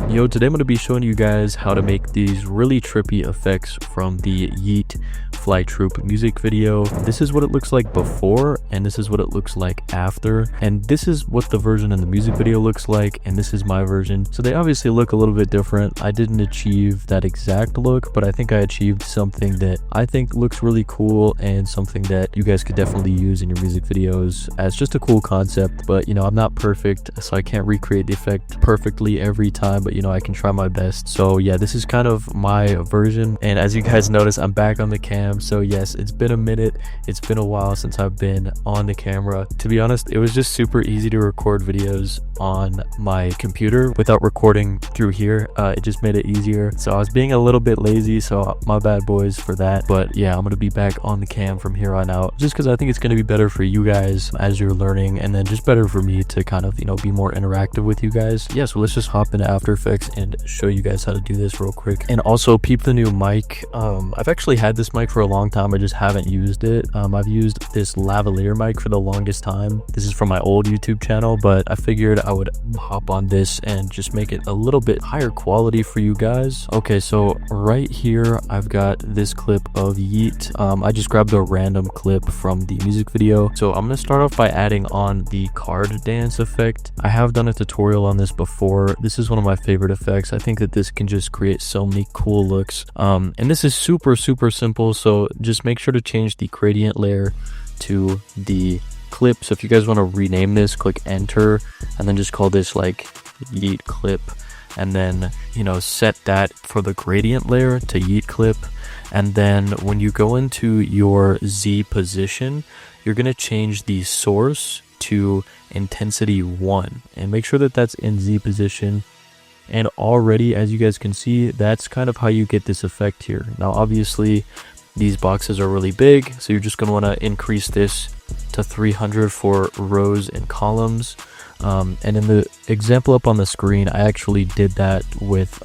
Yo, today I'm going to be showing you guys how to make these really trippy effects from the YEAT Flytroop music video. This is what it looks like before, and this is what it looks like after, and this is what the version in the music video looks like, and this is my version. So they obviously look a little bit different. I didn't achieve that exact look, but I think I achieved something that I think looks really cool and something that you guys could definitely use in your music videos as just a cool concept. But you know, I'm not perfect, so I can't recreate the effect perfectly every time, but you know, I can try my best. So yeah, this is kind of my version, and as you guys notice, I'm back on the cam. So yes, it's been a minute, it's been a while since I've been on the camera. To be honest, it was just super easy to record videos on my computer without recording through here. It just made it easier, so I was being a little bit lazy, so my bad, boys, for that. But yeah, I'm gonna be back on the cam from here on out, just because I think it's gonna be better for you guys as you're learning, and then just better for me to kind of, you know, be more interactive with you guys. Yeah, so let's just hop into After Effects and show you guys how to do this real quick. And also peep the new mic. I've actually had this mic for a long time, I just haven't used it. I've used this lavalier mic for the longest time. This is from my old YouTube channel, but I figured I would hop on this and just make it a little bit higher quality for you guys. Okay, so right here I've got this clip of YEAT. I just grabbed a random clip from the music video. So I'm gonna start off by adding on the card dance effect. I have done a tutorial on this before. This is one of my favorite effects. I think that this can just create so many cool looks, and this is super simple. So just make sure to change the gradient layer to the clip. So if you guys want to rename this, click enter and then just call this like YEAT clip, and then, you know, set that for the gradient layer to YEAT clip. And then when you go into your Z position, you're going to change the source to intensity 1 and make sure that that's in Z position. And already, as you guys can see, that's kind of how you get this effect here. Now obviously these boxes are really big, so you're just going to want to increase this to 300 for rows and columns. And in the example up on the screen, I actually did that with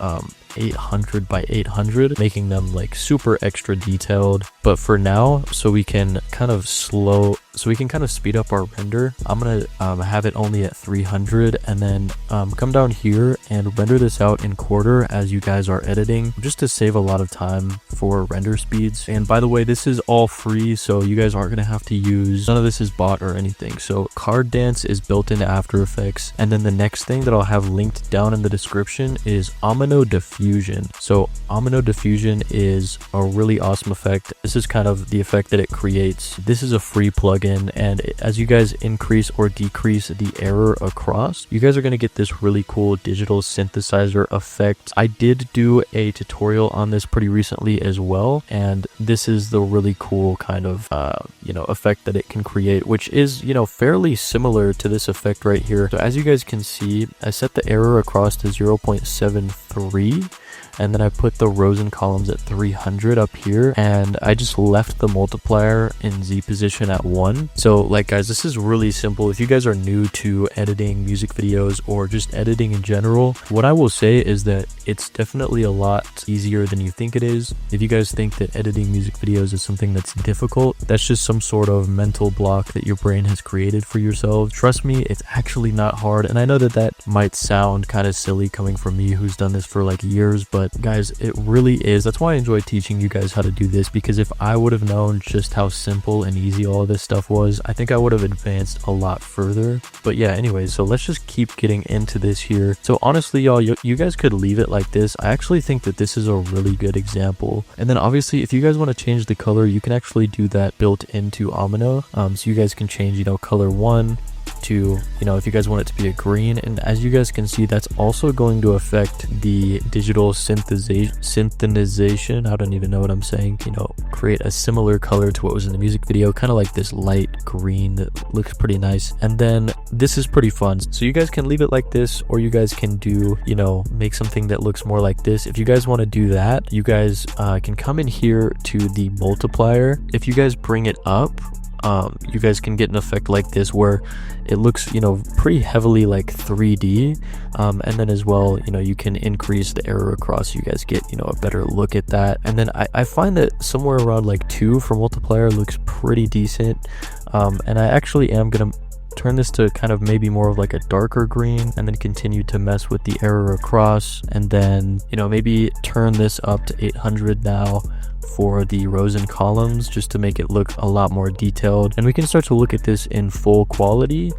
800 by 800, making them like super extra detailed. But for now, so we can kind of speed up our render, I'm gonna have it only at 300, and then come down here and render this out in quarter as you guys are editing, just to save a lot of time for render speeds. And by the way, this is all free, so you guys aren't gonna have to use, none of this is bought or anything. So card dance is built into After Effects, and then the next thing that I'll have linked down in the description is Omino Diffusion. So Omino Diffusion is a really awesome effect. This is kind of the effect that it creates. This is a free plugin, and as you guys increase or decrease the error across, you guys are going to get this really cool digital synthesizer effect. I did do a tutorial on this pretty recently as well, and this is the really cool kind of you know, effect that it can create, which is, you know, fairly similar to this effect right here. So as you guys can see, I set the error across to 0.73, and then I put the rows and columns at 300 up here, and I just left the multiplier in Z position at 1. So like guys, this is really simple. If you guys are new to editing music videos or just editing in general, what I will say is that it's definitely a lot easier than you think it is. If you guys think that editing music videos is something that's difficult, that's just some sort of mental block that your brain has created for yourselves. Trust me, it's actually not hard, and I know that that might sound kind of silly coming from me who's done this for like years, but guys, it really is. That's why I enjoy teaching you guys how to do this, because if I would have known just how simple and easy all of this stuff was, I think I would have advanced a lot further. But yeah, anyways, so let's just keep getting into this here. So honestly, y'all, you guys could leave it like this. I actually think that this is a really good example. And then obviously, if you guys want to change the color, you can actually do that built into Omino. So you guys can change, you know, color 1 to, you know, if you guys want it to be a green. And as you guys can see, that's also going to affect the digital synthesization. I don't even know what I'm saying, you know, create a similar color to what was in the music video, kind of like this light green that looks pretty nice. And then this is pretty fun, so you guys can leave it like this, or you guys can do, you know, make something that looks more like this. If you guys want to do that, you guys can come in here to the multiplier. If you guys bring it up, you guys can get an effect like this where it looks, you know, pretty heavily like 3D, and then as well, you know, you can increase the error across, you guys get, you know, a better look at that. And then I find that somewhere around like 2 for multiplier looks pretty decent, and I actually am gonna turn this to kind of maybe more of like a darker green, and then continue to mess with the error across, and then, you know, maybe turn this up to 800 now for the rows and columns, just to make it look a lot more detailed. And we can start to look at this in full quality,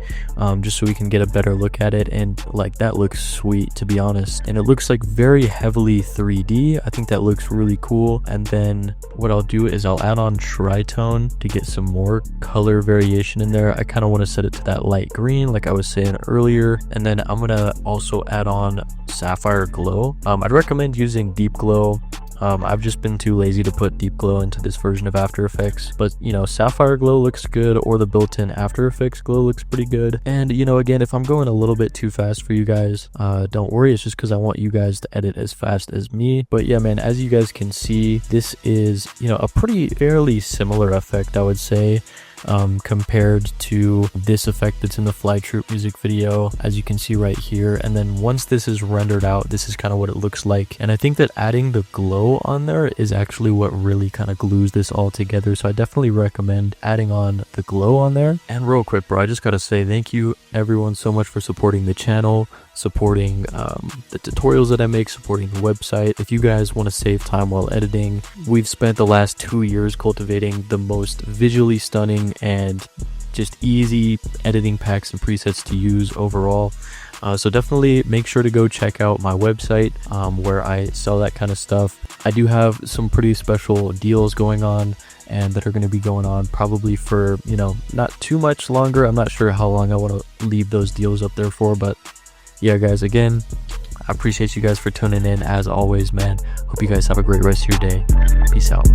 just so we can get a better look at it. And like, that looks sweet, to be honest, and it looks like very heavily 3D. I think that looks really cool. And then what I'll do is I'll add on tritone to get some more color variation in there. I kind of want to set it to that light green like I was saying earlier. And then I'm gonna also add on sapphire glow. I'd recommend using deep glow. I've just been too lazy to put deep glow into this version of After Effects, but you know, sapphire glow looks good, or the built-in After Effects glow looks pretty good. And you know, again, if I'm going a little bit too fast for you guys, don't worry, it's just because I want you guys to edit as fast as me. But yeah, man, as you guys can see, this is, you know, a pretty fairly similar effect, I would say, compared to this effect that's in the Flytroop music video, as you can see right here. And then once this is rendered out, this is kind of what it looks like. And I think that adding the glow on there is actually what really kind of glues this all together, so I definitely recommend adding on the glow on there. And real quick, bro, I just gotta say thank you everyone so much for supporting the channel, supporting the tutorials that I make, supporting the website. If you guys want to save time while editing, we've spent the last 2 years cultivating the most visually stunning and just easy editing packs and presets to use overall. So definitely make sure to go check out my website, where I sell that kind of stuff. I do have some pretty special deals going on, and that are going to be going on probably for, you know, not too much longer. I'm not sure how long I want to leave those deals up there for, but yeah, guys, again, I appreciate you guys for tuning in as always, man. Hope you guys have a great rest of your day. Peace out.